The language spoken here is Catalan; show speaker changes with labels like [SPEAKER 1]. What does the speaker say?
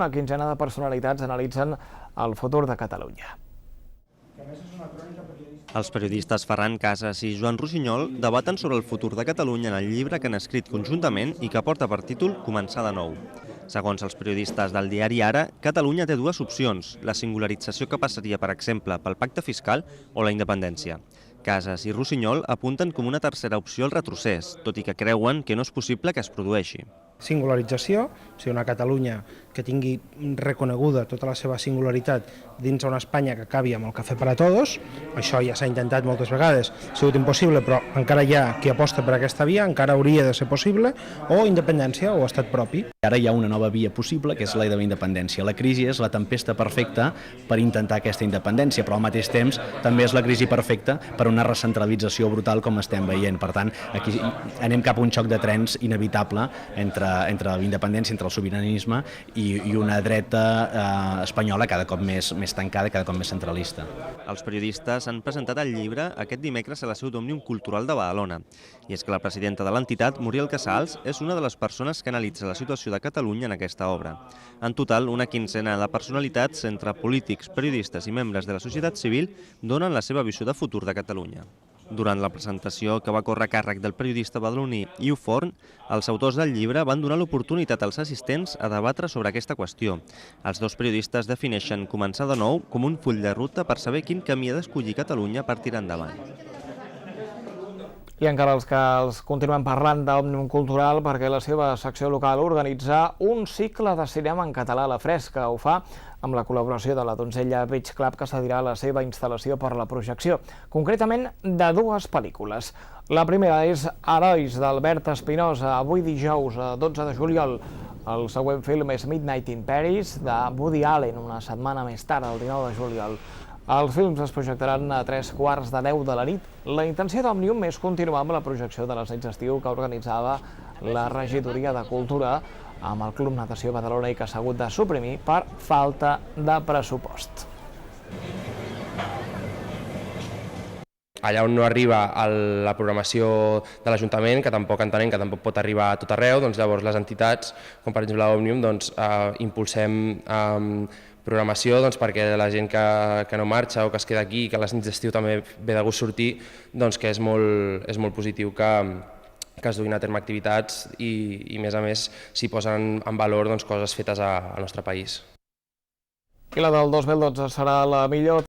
[SPEAKER 1] una quinzena de personalitats analitzen el futur de Catalunya.
[SPEAKER 2] Els periodistes Ferran Casas i Joan Rossinyol debaten sobre el futur de Catalunya en el llibre que han escrit conjuntament i que porta per títol Començar de nou. Segons els periodistes del diari Ara, Catalunya té dues opcions, la singularització que passaria, per exemple, pel pacte fiscal o la independència. Casas i Rossinyol apunten com una tercera opció el retrocés, tot i que creuen que no és possible que es produeixi.
[SPEAKER 3] Singularització, o sigui, una Catalunya que tingui reconeguda tota la seva singularitat dins d'una Espanya que acabi amb el cafè per a tots. Això ja s'ha intentat moltes vegades, ha sigut impossible, però encara hi ha qui aposta per aquesta via, encara hauria de ser possible, o independència o estat propi.
[SPEAKER 4] Ara hi ha una nova via possible, que és la de la independència. La crisi és la tempesta perfecta per intentar aquesta independència, però al mateix temps també és la crisi perfecta per una recentralització brutal com estem veient. Per tant, aquí anem cap a un xoc de trens inevitable entre la independència, entre el sobiranisme i una dreta espanyola cada cop més tancada, cada cop més centralista.
[SPEAKER 2] Els periodistes han presentat el llibre aquest dimecres a la seu d'Òmnium Cultural de Badalona. I és que la presidenta de l'entitat, Muriel Casals, és una de les persones que analitza la situació de Catalunya en aquesta obra. En total, una quinzena de personalitats entre polítics, periodistes i membres de la societat civil donen la seva visió de futur de Catalunya. Durant la presentació, que va córrer a càrrec del periodista badaloní Iu Forn, els autors del llibre van donar l'oportunitat als assistents a debatre sobre aquesta qüestió. Els dos periodistes defineixen Començar de nou com un full de ruta per saber quin camí ha d'escollir Catalunya per tirar endavant.
[SPEAKER 1] I encara els que els continuem parlant d'Òmnium Cultural perquè la seva secció local organitza un cicle de cinema en català a la fresca. Ho fa amb la col·laboració de la Donzella Beach Club, que cedirà la seva instal·lació per la projecció, concretament de dues pel·lícules. La primera és Herois, d'Albert Espinosa, avui dijous, 12 de juliol. El següent film és Midnight in Paris, de Woody Allen, una setmana més tard, el 19 de juliol. Els films es projectaran a 15:45 de la nit. La intenció d'Òmnium és continuar amb la projecció de les nits d'estiu que organitzava la Regidoria de Cultura amb el Club Natació Badalona i que s'ha hagut de suprimir per falta de pressupost.
[SPEAKER 5] Allà on no arriba la programació de l'Ajuntament, que tampoc entenem que tampoc pot arribar a tot arreu, doncs llavors les entitats, com per exemple l'Òmnium, impulsem programació perquè la gent que no marxa o que es queda aquí, que a les nits d'estiu també ve de gust sortir, que és molt positiu que es duguin a terme activitats i a més s'hi posen en valor coses fetes al nostre país.
[SPEAKER 1] I la del 2012 serà la millor